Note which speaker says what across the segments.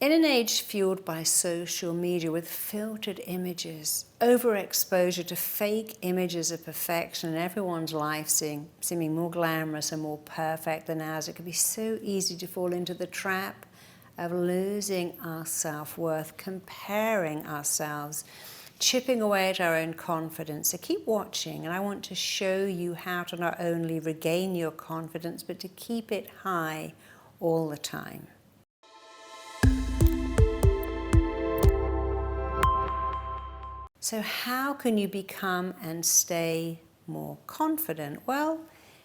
Speaker 1: In an age fueled by social media with filtered images, overexposure to fake images of perfection and everyone's life seeming more glamorous and more perfect than ours, it can be so easy to fall into the trap of losing our self-worth, comparing ourselves, chipping away at our own confidence. So keep watching, and I want to show you how to not only regain your confidence, but to keep it high all the time. So how can you become and stay more confident? Well,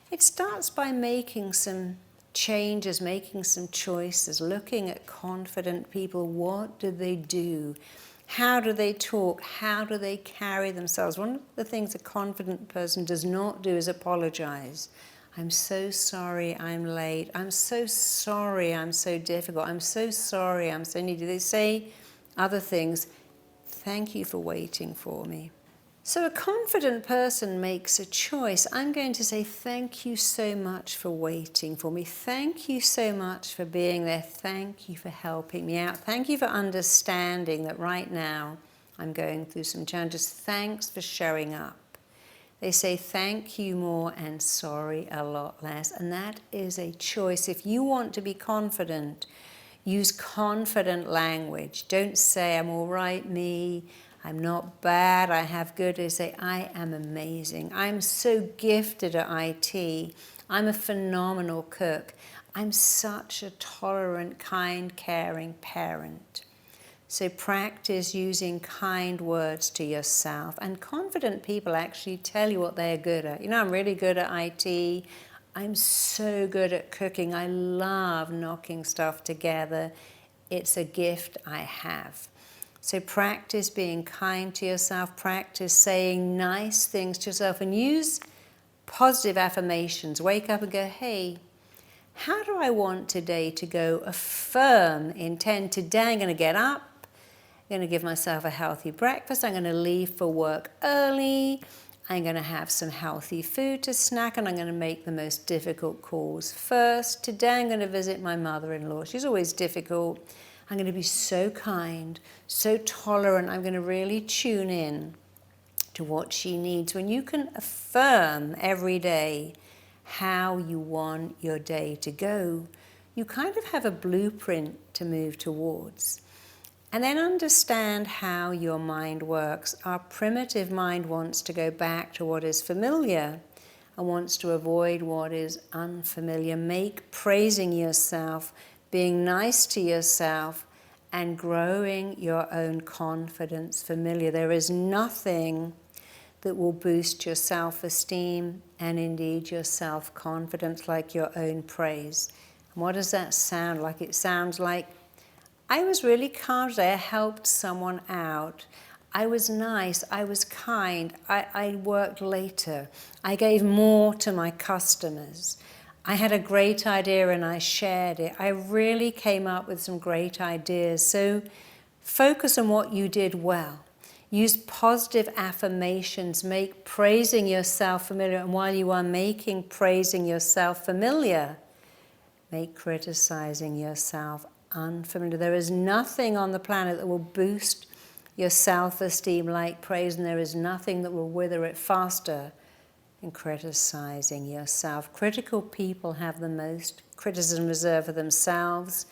Speaker 1: it starts by making some changes, making some choices, looking at confident people. What do they do? How do they talk? How do they carry themselves? One of the things a confident person does not do is apologize. I'm so sorry I'm late. I'm so sorry I'm so difficult. I'm so sorry I'm so needy. They say other things. Thank you for waiting for me. So a confident person makes a choice. I'm going to say thank you so much for waiting for me. Thank you so much for being there. Thank you for helping me out. Thank you for understanding that right now I'm going through some challenges. Thanks for showing up. They say thank you more and sorry a lot less. And that is a choice. If you want to be confident, use confident language. Don't say, I'm all right, me. I'm not bad. I have good. They say, I am amazing. I'm so gifted at IT. I'm a phenomenal cook. I'm such a tolerant, kind, caring parent. So practice using kind words to yourself. And confident people actually tell you what they're good at. You know, I'm really good at IT. I'm so good at cooking. I love knocking stuff together. It's a gift I have. So practice being kind to yourself. Practice saying nice things to yourself and use positive affirmations. Wake up and go, hey, how do I want today to go? Affirm intent. Today I'm going to get up. I'm going to give myself a healthy breakfast. I'm going to leave for work early. I'm going to have some healthy food to snack, and I'm going to make the most difficult calls first. Today I'm going to visit my mother-in-law. She's always difficult. I'm going to be so kind, so tolerant. I'm going to really tune in to what she needs. When you can affirm every day how you want your day to go, you kind of have a blueprint to move towards. And then understand how your mind works. Our primitive mind wants to go back to what is familiar and wants to avoid what is unfamiliar. Make praising yourself, being nice to yourself, and growing your own confidence familiar. There is nothing that will boost your self-esteem and indeed your self-confidence like your own praise. And what does that sound like? It sounds like, I was really calm today. I helped someone out. I was nice. I was kind. I worked later. I gave more to my customers. I had a great idea and I shared it. I really came up with some great ideas. So focus on what you did well. Use positive affirmations. Make praising yourself familiar. And while you are making praising yourself familiar, make criticizing yourself unfamiliar. There is nothing on the planet that will boost your self-esteem like praise, and there is nothing that will wither it faster than criticizing yourself. Critical people have the most criticism reserved for themselves,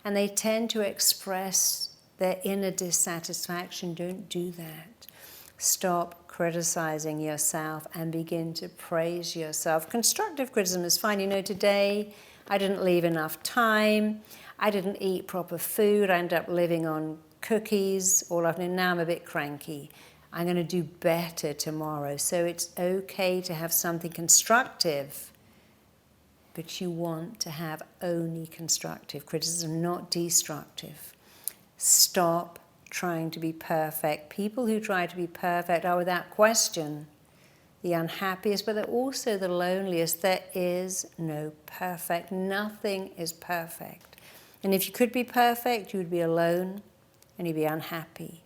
Speaker 1: and they tend to express their inner dissatisfaction. Don't do that. Stop criticizing yourself and begin to praise yourself. Constructive criticism is fine. You know, today I didn't leave enough time. I didn't eat proper food. I ended up living on cookies all afternoon. Now I'm a bit cranky. I'm going to do better tomorrow. So it's okay to have something constructive, but you want to have only constructive criticism, not destructive. Stop trying to be perfect. People who try to be perfect are without question the unhappiest, but they're also the loneliest. There is no perfect. Nothing is perfect. And if you could be perfect, you would be alone and you'd be unhappy.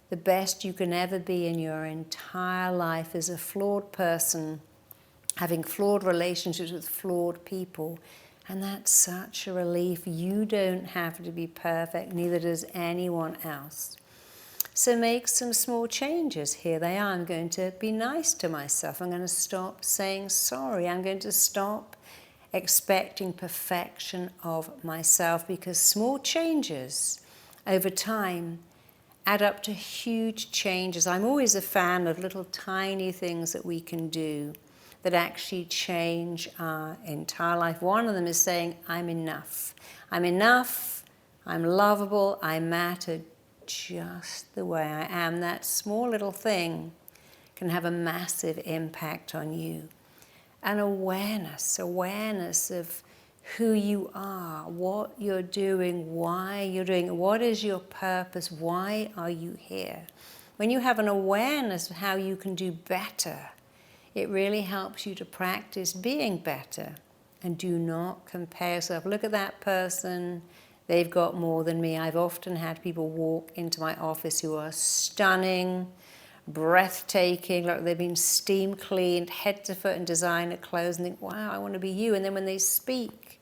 Speaker 1: The best you can ever be in your entire life is a flawed person, having flawed relationships with flawed people, And that's such a relief. You don't have to be perfect, neither does anyone else. So make some small changes. Here they are. I'm going to be nice to myself. I'm going to stop saying sorry. I'm going to stop expecting perfection of myself, because small changes over time add up to huge changes. I'm always a fan of little tiny things that we can do that actually change our entire life. One of them is saying, I'm enough. I'm enough, I'm lovable, I matter just the way I am. That small little thing can have a massive impact on you. And awareness of who you are, what you're doing, why you're doing it, what is your purpose, why are you here? When you have an awareness of how you can do better, it really helps you to practice being better. And do not compare yourself. Look at that person, they've got more than me. I've often had people walk into my office who are stunning, breathtaking, like they've been steam cleaned, head to foot in designer clothes, and think, wow, I want to be you. And then when they speak,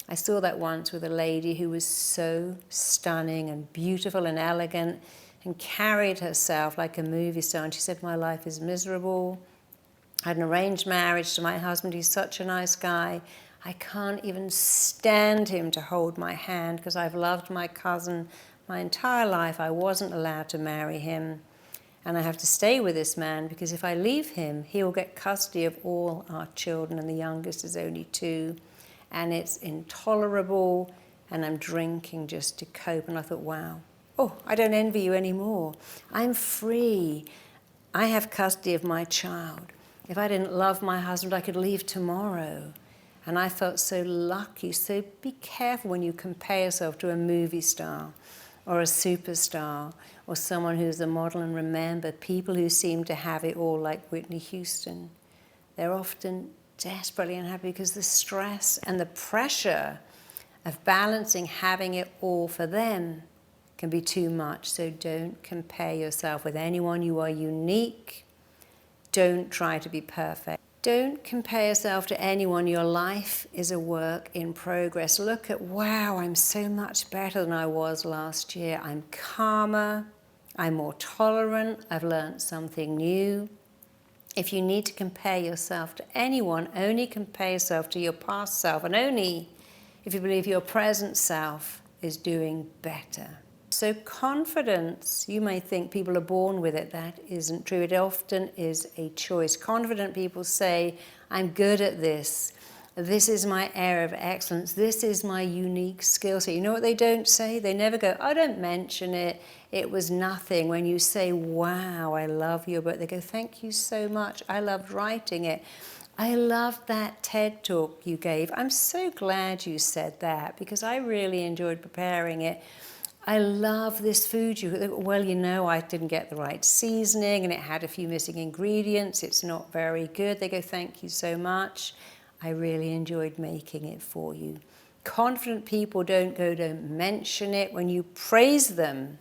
Speaker 1: I saw that once with a lady who was so stunning and beautiful and elegant and carried herself like a movie star. And she said, my life is miserable. I had an arranged marriage to my husband. He's such a nice guy. I can't even stand him to hold my hand because I've loved my cousin my entire life. I wasn't allowed to marry him. And I have to stay with this man because if I leave him, he will get custody of all our children, and the youngest is only 2. And it's intolerable, and I'm drinking just to cope. And I thought, wow, I don't envy you anymore. I'm free. I have custody of my child. If I didn't love my husband, I could leave tomorrow. And I felt so lucky. So be careful when you compare yourself to a movie star or a superstar or someone who's a model. And remember, people who seem to have it all, like Whitney Houston, they're often desperately unhappy because the stress and the pressure of balancing having it all for them can be too much. So don't compare yourself with anyone. You are unique. Don't try to be perfect. Don't compare yourself to anyone. Your life is a work in progress. Look at, wow, I'm so much better than I was last year. I'm calmer. I'm more tolerant. I've learned something new. If you need to compare yourself to anyone, only compare yourself to your past self, and only if you believe your present self is doing better. So confidence, you may think people are born with it. That isn't true. It often is a choice. Confident people say, I'm good at this. This is my area of excellence. This is my unique skill set. You know what they don't say? They never go, oh, don't mention it. It was nothing. When you say, wow, I love your book, they go, thank you so much. I loved writing it. I loved that TED talk you gave. I'm so glad you said that because I really enjoyed preparing it. I love this food. Well, you know, I didn't get the right seasoning and it had a few missing ingredients. It's not very good. They go, thank you so much. I really enjoyed making it for you. Confident people don't mention it. When you praise them,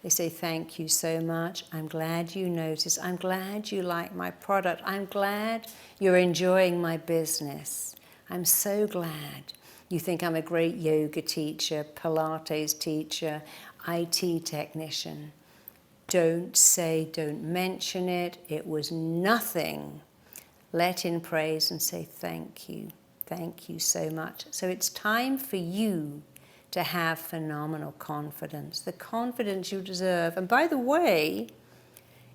Speaker 1: they say, thank you so much. I'm glad you noticed. I'm glad you like my product. I'm glad you're enjoying my business. I'm so glad. You think I'm a great yoga teacher, Pilates teacher, IT technician. Don't mention it. It was nothing. Let in praise and say thank you. Thank you so much. So it's time for you to have phenomenal confidence, the confidence you deserve. And by the way,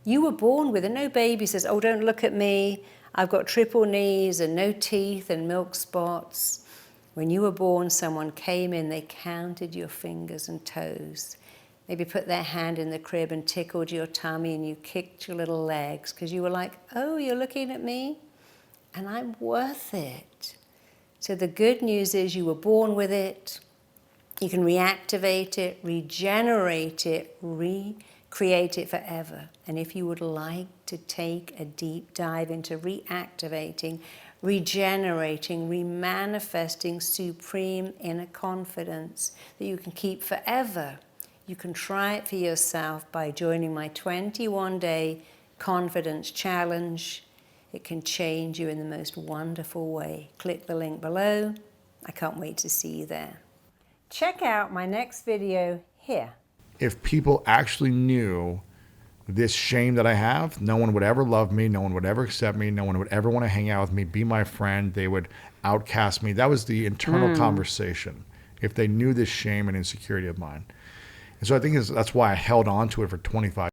Speaker 1: you were born with it. No baby says, oh, don't look at me. I've got triple knees and no teeth and milk spots. When you were born, someone came in, they counted your fingers and toes. Maybe put their hand in the crib and tickled your tummy and you kicked your little legs because you were like, oh, you're looking at me? And I'm worth it. So the good news is you were born with it. You can reactivate it, regenerate it, recreate it forever. And if you would like to take a deep dive into reactivating, regenerating, remanifesting supreme inner confidence that you can keep forever, you can try it for yourself by joining my 21-day confidence challenge. It can change you in the most wonderful way. Click the link below I can't wait to see you there. Check out my next video here.
Speaker 2: If people actually knew this shame that I have, no one would ever love me, no one would ever accept me, no one would ever want to hang out with me, be my friend, they would outcast me. That was the internal conversation, if they knew this shame and insecurity of mine. And so I think that's why I held on to it for 25